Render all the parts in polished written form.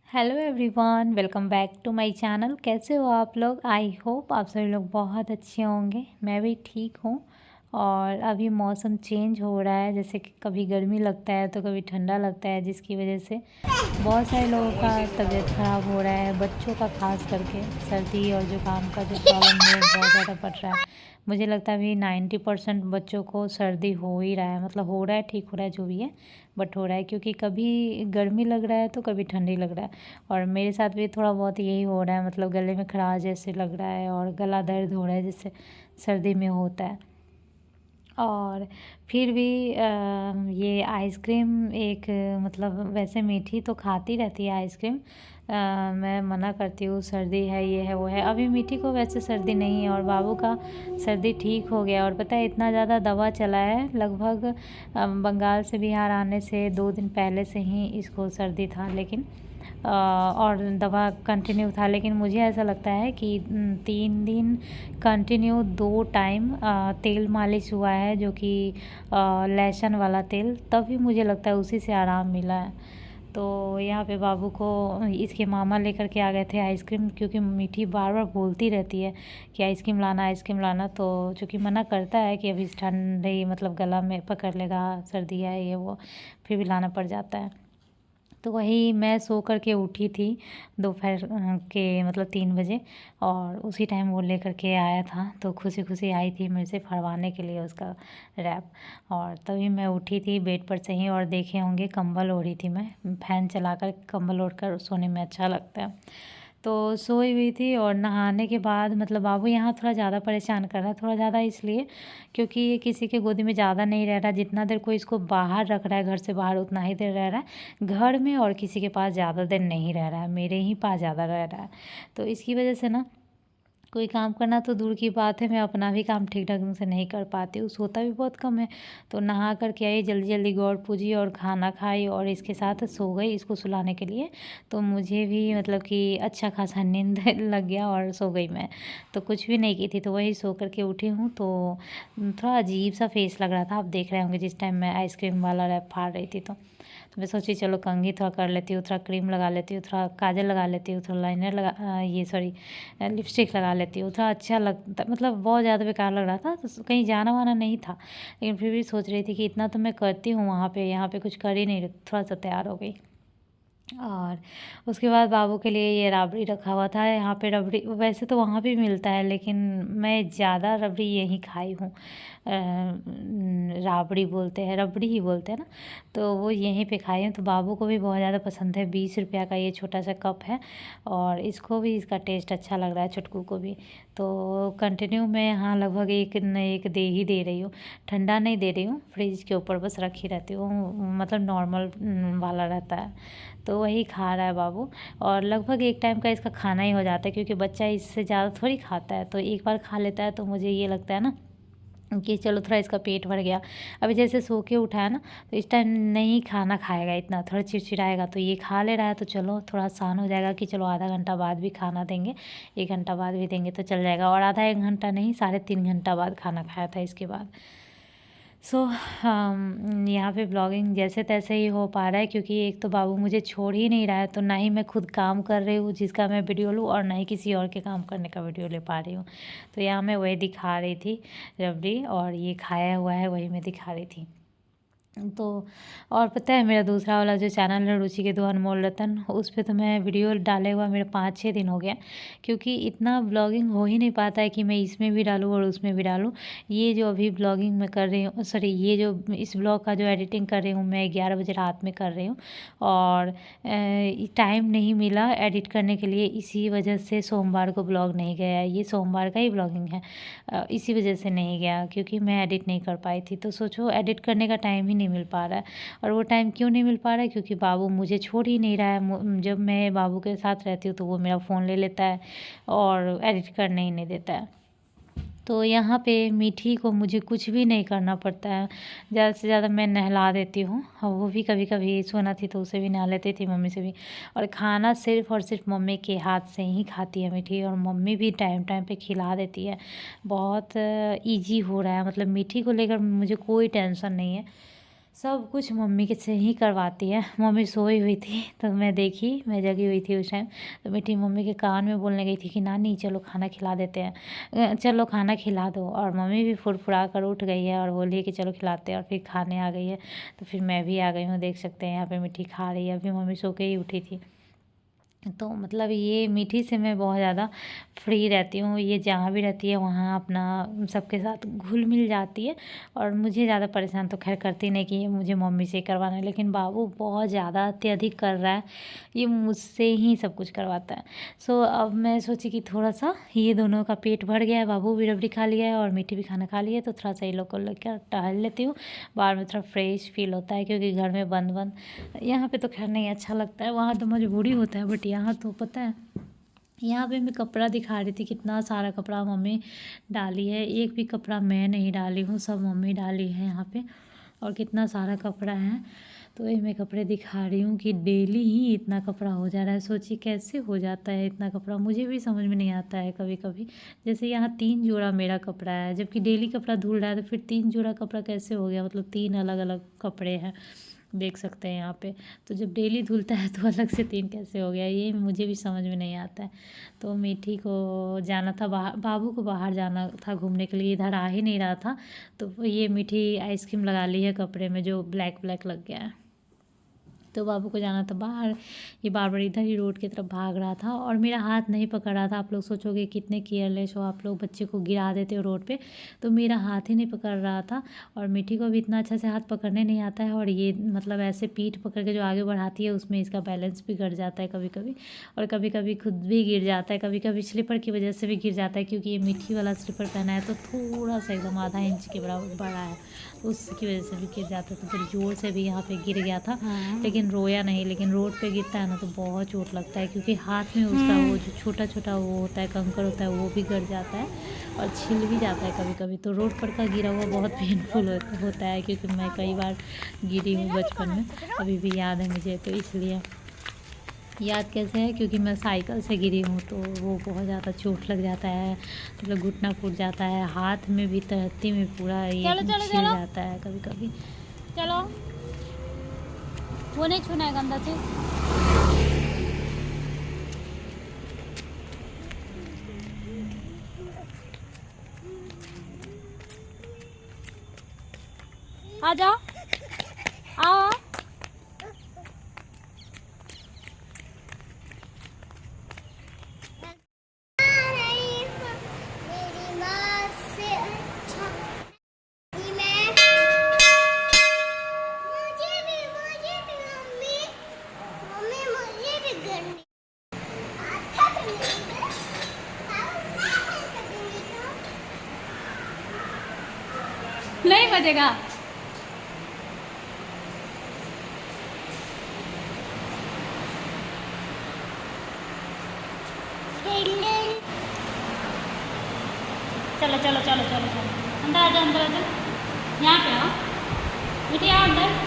Hello everyone, welcome back to my channel. कैसे हो आप लोग? आई होप आप सभी लोग बहुत अच्छे होंगे। मैं भी ठीक हूँ। और अभी मौसम चेंज हो रहा है, जैसे कि कभी गर्मी लगता है तो कभी ठंडा लगता है, जिसकी वजह से बहुत सारे लोगों का तबीयत ख़राब हो रहा है। बच्चों का खास करके सर्दी और ज़ुकाम का जो प्रॉब्लम है बहुत ज़्यादा बढ़ रहा है। मुझे लगता है अभी 90% बच्चों को सर्दी हो ही रहा है, मतलब हो रहा है, ठीक हो रहा है, जो भी है, बट हो रहा है। क्योंकि कभी गर्मी लग रहा है तो कभी ठंडी लग रहा है। और मेरे साथ भी थोड़ा बहुत यही हो रहा है, मतलब गले में खराश जैसे लग रहा है और गला दर्द हो रहा है, जिससे सर्दी में होता है। और फिर भी ये आइसक्रीम एक मतलब वैसे मीठी तो खाती रहती है आइसक्रीम। मैं मना करती हूँ, सर्दी है, ये है, वो है। अभी मीठी को वैसे सर्दी नहीं है और बाबू का सर्दी ठीक हो गया। और पता है, इतना ज़्यादा दवा चला है, लगभग बंगाल से बिहार आने से 2 दिन पहले से ही इसको सर्दी था, लेकिन और दवा कंटिन्यू था। लेकिन मुझे ऐसा लगता है कि 3 दिन कंटिन्यू 2 टाइम तेल मालिश हुआ है, जो कि लहसुन वाला तेल, तभी मुझे लगता है उसी से आराम मिला है। तो यहाँ पे बाबू को इसके मामा लेकर के आ गए थे आइसक्रीम, क्योंकि मीठी बार बार बोलती रहती है कि आइसक्रीम लाना, आइसक्रीम लाना। तो चूँकि मना करता है कि अभी ठंडी, मतलब गला में पकड़ लेगा, सर्दी है, ये वो, फिर भी लाना पड़ जाता है। तो वही मैं सो कर के उठी थी दोपहर के, मतलब 3 बजे, और उसी टाइम वो लेकर के आया था। तो खुशी खुशी आई थी मेरे से फड़वाने के लिए उसका रैप। और तभी मैं उठी थी बेड पर से ही, और देखे होंगे कंबल ओढ़ी थी मैं। फ़ैन चलाकर कंबल ओढ़कर सोने में अच्छा लगता है। तो सोई हुई थी, और नहाने के बाद मतलब बाबू यहाँ थोड़ा ज़्यादा परेशान कर रहा है। थोड़ा ज़्यादा इसलिए क्योंकि ये किसी के गोदी में ज़्यादा नहीं रह रहा। जितना देर कोई इसको बाहर रख रहा है, घर से बाहर, उतना ही देर रह रहा है घर में, और किसी के पास ज़्यादा देर नहीं रह रहा है, मेरे ही पास ज़्यादा रह रहा है। तो इसकी वजह से ना, कोई काम करना तो दूर की बात है, मैं अपना भी काम ठीक ढंग से नहीं कर पाती हूँ, सोता भी बहुत कम है। तो नहा कर के आई, जल्दी जल्दी गौर पूजी और खाना खाई, और इसके साथ सो गई इसको सुलाने के लिए। तो मुझे भी मतलब कि अच्छा खासा नींद लग गया और सो गई मैं। तो कुछ भी नहीं की थी, तो वही सो कर के उठी हूँ। तो थोड़ा अजीब सा फेस लग रहा था, आप देख रहे होंगे जिस टाइम मैं आइसक्रीम वाला रैप फाड़ रही थी। तो मैं सोची चलो कंघी थोड़ा कर लेती हूँ, थोड़ा क्रीम लगा लेती हूँ, थोड़ा काजल लगा लेती हूँ, थोड़ा लाइनर लगा ये सॉरी लिपस्टिक लगा लेती हूँ, थोड़ा अच्छा लगता, मतलब बहुत ज़्यादा बेकार लग रहा था। तो कहीं जाना वाना नहीं था, लेकिन फिर भी सोच रही थी कि इतना तो मैं करती हूँ वहाँ पे, यहाँ पे कुछ कर ही नहीं रही, थोड़ा सा तैयार हो गई। और उसके बाद बाबू के लिए ये रबड़ी रखा हुआ था। यहाँ पे रबड़ी वैसे तो वहाँ भी मिलता है, लेकिन मैं ज़्यादा रबड़ी यहीं खाई हूँ। राबड़ी बोलते हैं, रबड़ी ही बोलते हैं ना, तो वो यहीं पे खाई हूँ। तो बाबू को भी बहुत ज़्यादा पसंद है। 20 रुपया का ये छोटा सा कप है, और इसको भी इसका टेस्ट अच्छा लग रहा है, छुटकू को भी। तो कंटिन्यू मैं यहाँ लगभग एक न एक दे ही दे रही हूँ। ठंडा नहीं दे रही हूँ, फ्रिज के ऊपर बस रखी रहती हूँ, मतलब नॉर्मल वाला रहता है। तो वही खा रहा है बाबू, और लगभग एक टाइम का इसका खाना ही हो जाता है, क्योंकि बच्चा इससे ज़्यादा थोड़ी खाता है। तो एक बार खा लेता है, तो मुझे ये लगता है ना कि चलो थोड़ा इसका पेट भर गया। अभी जैसे सो के उठा है ना, तो इस टाइम नहीं खाना खाएगा, इतना थोड़ा चिड़चिड़ाएगा। तो ये खा ले रहा है, तो चलो थोड़ा आसान हो जाएगा कि चलो आधा घंटा बाद भी खाना देंगे, 1 घंटा बाद भी देंगे तो चल जाएगा। और आधा 1 घंटा नहीं, 3.5 घंटा बाद खाना खाया था इसके बाद। सो यहाँ पे ब्लॉगिंग जैसे तैसे ही हो पा रहा है, क्योंकि एक तो बाबू मुझे छोड़ ही नहीं रहा है। तो ना ही मैं खुद काम कर रही हूँ जिसका मैं वीडियो लूँ, और ना ही किसी और के काम करने का वीडियो ले पा रही हूँ। तो यहाँ मैं वही दिखा रही थी, रबड़ी, और ये खाया हुआ है वही मैं दिखा रही थी। तो और पता है, मेरा दूसरा वाला जो चैनल है रुचि के दो अनमोल रतन, उस पे तो मैं वीडियो डाले हुआ मेरे 5-6 दिन हो गया। क्योंकि इतना ब्लॉगिंग हो ही नहीं पाता है कि मैं इसमें भी डालूँ और उसमें भी डालूँ। ये जो अभी ब्लॉगिंग मैं कर रही हूँ, सॉरी, ये जो इस ब्लॉग का जो एडिटिंग कर रही हूँ मैं, 11 बजे रात में कर रही हूँ। और टाइम नहीं मिला एडिट करने के लिए, इसी वजह से सोमवार को ब्लॉग नहीं गया है। ये सोमवार का ही ब्लॉगिंग है, इसी वजह से नहीं गया, क्योंकि मैं एडिट नहीं कर पाई थी। तो सोचो, एडिट करने का टाइम ही नहीं मिल पा रहा है। और वो टाइम क्यों नहीं मिल पा रहा है? क्योंकि बाबू मुझे छोड़ ही नहीं रहा है। जब मैं बाबू के साथ रहती हूँ तो वो मेरा फ़ोन ले लेता है और एडिट करने ही नहीं देता है। तो यहाँ पे मीठी को मुझे कुछ भी नहीं करना पड़ता है। ज़्यादा से ज़्यादा मैं नहला देती हूँ, और वो भी कभी कभी सोना थी तो उसे भी नहा लेती थी, मम्मी से भी। और खाना सिर्फ़ और सिर्फ मम्मी के हाथ से ही खाती है मीठी, और मम्मी भी टाइम टाइम पे खिला देती है। बहुत ईजी हो रहा है, मतलब मीठी को लेकर मुझे कोई टेंशन नहीं है। सब कुछ मम्मी के से ही करवाती है। मम्मी सोई हुई थी तो मैं देखी, मैं जगी हुई थी उस टाइम। तो मीठी मम्मी के कान में बोलने गई थी कि नानी चलो खाना खिला देते हैं, चलो खाना खिला दो। और मम्मी भी फुड़फुड़ा कर उठ गई है और बोली कि चलो खिलाते हैं, और फिर खाने आ गई है। तो फिर मैं भी आ गई हूँ, देख सकते हैं यहाँ पे मीठी खा रही है। अभी मम्मी सो के ही उठी थी। तो मतलब ये मीठी से मैं बहुत ज़्यादा फ्री रहती हूँ। ये जहाँ भी रहती है वहाँ अपना सबके साथ घुल मिल जाती है, और मुझे ज़्यादा परेशान तो खैर करती नहीं कि ये मुझे मम्मी से करवाना है। लेकिन बाबू बहुत ज़्यादा अत्यधिक कर रहा है, ये मुझसे ही सब कुछ करवाता है। सो अब मैं सोची कि थोड़ा सा ये दोनों का पेट भर गया है, बाबू भी रबड़ी खा लिया है और मीठी भी खाना खा लिया है, तो थोड़ा सा ये लोग को लेकर टहल लेती हूँ। बाहर में थोड़ा फ्रेश फील होता है, क्योंकि घर में बंद बंद यहाँ पे तो खैर नहीं अच्छा लगता है। वहाँ तो मजबूरी होता है, बट यहाँ तो पता है, यहाँ पे मैं कपड़ा दिखा रही थी, कितना सारा कपड़ा मम्मी डाली है। एक भी कपड़ा मैं नहीं डाली हूँ, सब मम्मी डाली है यहाँ पे। और कितना सारा कपड़ा है, तो ये मैं कपड़े दिखा रही हूँ कि डेली ही इतना कपड़ा हो जा रहा है। सोचिए कैसे हो जाता है इतना कपड़ा, मुझे भी समझ में नहीं आता है कभी कभी। जैसे यहाँ 3 जोड़ा मेरा कपड़ा है, जबकि डेली कपड़ा धुल रहा है, तो फिर 3 जोड़ा कपड़ा कैसे हो गया? मतलब 3 अलग अलग कपड़े हैं, देख सकते हैं यहाँ पे। तो जब डेली धुलता है तो अलग से 3 कैसे हो गया, ये मुझे भी समझ में नहीं आता है। तो मीठी को जाना था बाहर, बाबू को बाहर जाना था घूमने के लिए, इधर आ ही नहीं रहा था। तो ये मीठी आइसक्रीम लगा ली है कपड़े में, जो ब्लैक ब्लैक लग गया है। तो बाबू को जाना था बाहर, ये बार बार इधर ही रोड की तरफ भाग रहा था और मेरा हाथ नहीं पकड़ रहा था। आप लोग सोचोगे कितने केयरलेस हो आप लोग, बच्चे को गिरा देते हो रोड पे। तो मेरा हाथ ही नहीं पकड़ रहा था, और मीठी को भी इतना अच्छा से हाथ पकड़ने नहीं आता है। और ये मतलब ऐसे पीठ पकड़ के जो आगे बढ़ाती है, उसमें इसका बैलेंस भी गिर जाता है कभी कभी, और कभी कभी खुद भी गिर जाता है, कभी कभी स्लीपर की वजह से भी गिर जाता है। क्योंकि ये मीठी वाला स्लीपर पहना है, तो थोड़ा सा एकदम आधा इंच के बराबर बड़ा है, उसकी वजह से भी गिर जाता है। तो फिर ज़ोर से भी यहाँ पे गिर गया था, लेकिन रोया नहीं। लेकिन रोड पे गिरता है ना तो बहुत चोट लगता है, क्योंकि हाथ में उसका वो जो छोटा छोटा वो होता है, कंकड़ होता है, वो भी गड़ जाता है और छिल भी जाता है कभी कभी। तो रोड पर का गिरा हुआ बहुत पेनफुल होता है, क्योंकि मैं कई बार गिरी हूँ बचपन में, अभी भी याद है मुझे। तो इसलिए याद कैसे है, क्योंकि मैं साइकिल से गिरी हूँ, तो वो बहुत ज़्यादा चोट लग जाता है, मतलब घुटना फूट जाता है, हाथ में भी तहती में पूरा ये छिल जाता है कभी कभी। चलो वो नहीं छूना है गंदा से। आ जाओ, आओ। नहीं बजेगा। चलो चलो चलो चलो चलो, अंदर आ जाओ, अंदर आ जाओ, यहाँ पे आओ, बेटी आओ अंदर।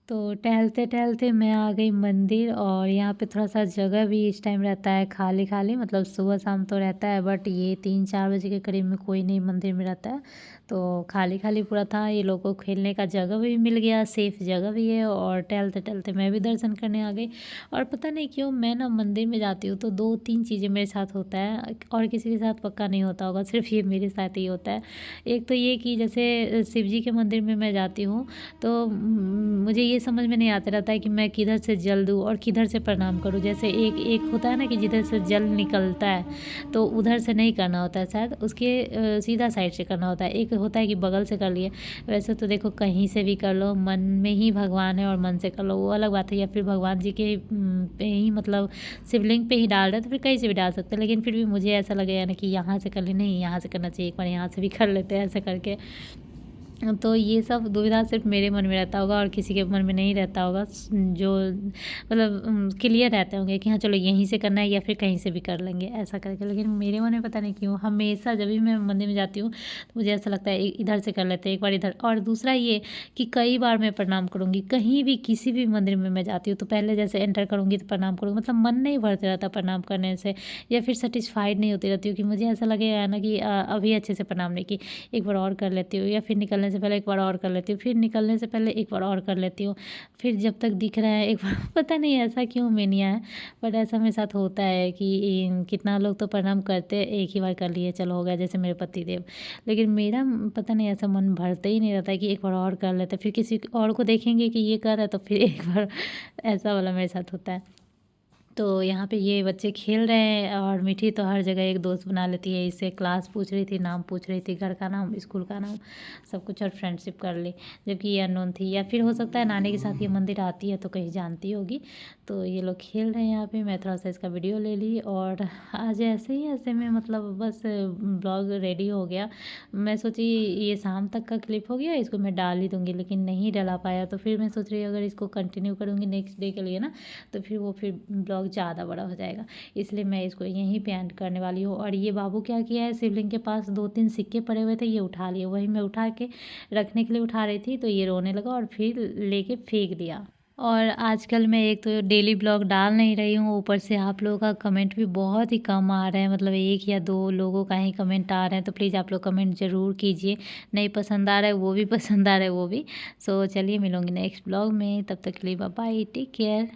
तो टहलते टहलते मैं आ गई मंदिर, और यहाँ पे थोड़ा सा जगह भी इस टाइम रहता है खाली खाली, मतलब सुबह शाम तो रहता है, बट ये 3-4 बजे के करीब में कोई नहीं मंदिर में रहता है। तो खाली खाली पूरा था, ये लोगों को खेलने का जगह भी मिल गया, सेफ जगह भी है। और टहलते टहलते मैं भी दर्शन करने आ गई। और पता नहीं क्यों मैं ना मंदिर में जाती हूँ तो 2-3 चीज़ें मेरे साथ होता है, और किसी के साथ पक्का नहीं होता होगा, सिर्फ ये मेरे साथ ही होता है। एक तो ये कि जैसे शिव जी के मंदिर में मैं जाती हूँ, तो मुझे ये समझ में नहीं आता रहता है कि मैं किधर से जल दूँ और किधर से प्रणाम करूँ। जैसे एक एक होता है ना कि जिधर से जल निकलता है, तो उधर से नहीं करना होता है, शायद उसके सीधा साइड से करना होता है। एक होता है कि बगल से कर लिए, वैसे तो देखो कहीं से भी कर लो, मन में ही भगवान है और मन से कर लो, वो अलग बात है। या फिर भगवान जी के पे ही, मतलब शिवलिंग पे ही डाल रहे तो फिर कहीं से भी डाल सकते हैं। लेकिन फिर भी मुझे ऐसा लगेगा ना कि यहाँ से कर ले, नहीं यहाँ से करना चाहिए, एक बार यहाँ से भी कर लेते हैं ऐसे करके। तो ये सब दुविधा सिर्फ मेरे मन में रहता होगा और किसी के मन में नहीं रहता होगा, जो मतलब क्लियर रहते होंगे कि हाँ चलो यहीं से करना है या फिर कहीं से भी कर लेंगे ऐसा करके। लेकिन मेरे मन में पता नहीं क्यों हमेशा जब भी मैं मंदिर में जाती हूँ तो मुझे ऐसा लगता है इधर से कर लेते हैं, एक बार इधर। और दूसरा ये कि कई बार मैं प्रणाम करूँगी, कहीं भी किसी भी मंदिर में मैं जाती हूँ तो पहले जैसे एंटर करूँगी तो प्रणाम करूँगी, मतलब मन नहीं भरते रहता प्रणाम करने से, या फिर सेटिस्फाइड नहीं होती रहती हूँ कि मुझे ऐसा लगेगा ना कि अभी अच्छे से प्रणाम नहीं की, एक बार और कर लेती हूँ, या फिर निकलने से पहले एक बार और कर लेती हूँ, फिर निकलने से पहले एक बार और कर लेती हूँ, फिर जब तक दिख रहा है एक बार पता नहीं ऐसा क्यों मेनिया है, बट ऐसा मेरे साथ होता है कि कितना लोग तो प्रणाम करते एक ही बार कर लिए चलो हो गया, जैसे मेरे पति देव। लेकिन मेरा पता नहीं ऐसा मन भरते ही नहीं रहता है कि एक बार और कर लेते, फिर किसी और को देखेंगे कि ये कर रहा है तो फिर एक बार ऐसा वाला मेरे साथ होता है। तो यहाँ पे ये बच्चे खेल रहे हैं और मीठी तो हर जगह एक दोस्त बना लेती है, इससे क्लास पूछ रही थी, नाम पूछ रही थी, घर का नाम, स्कूल का नाम, सब कुछ, और फ्रेंडशिप कर ली, जबकि ये अननोन थी। या फिर हो सकता है नानी के साथ ये मंदिर आती है तो कहीं जानती होगी। तो ये लोग खेल रहे हैं यहाँ पे, मैं थोड़ा सा इसका वीडियो ले ली और आज ऐसे ही ऐसे में मतलब बस ब्लॉग रेडी हो गया। मैं सोची ये शाम तक का क्लिप हो गया, इसको मैं डाल ही दूँगी, लेकिन नहीं डला पाया। तो फिर मैं सोच रही हूँ अगर इसको कंटिन्यू करूँगी नेक्स्ट डे के लिए ना, तो फिर वो फिर ब्लॉग ज़्यादा बड़ा हो जाएगा, इसलिए मैं इसको यहीं पे एंड करने वाली हूँ। और ये बाबू क्या किया है, शिवलिंग के पास 2-3 सिक्के पड़े हुए थे, ये उठा लिए, वही मैं उठा के रखने के लिए उठा रही थी तो ये रोने लगा और फिर लेके फेंक दिया। और आजकल मैं एक तो डेली ब्लॉग डाल नहीं रही हूँ, ऊपर से आप लोगों का कमेंट भी बहुत ही कम आ रहा है, मतलब 1 या 2 लोगों का ही कमेंट आ रहे हैं। तो प्लीज़ आप लोग कमेंट ज़रूर कीजिए, नहीं पसंद आ रहा है वो भी, पसंद आ रहा है वो भी। सो चलिए मिलूँगी नेक्स्ट ब्लॉग में, तब तक के लिए बाय बाय, टेक केयर।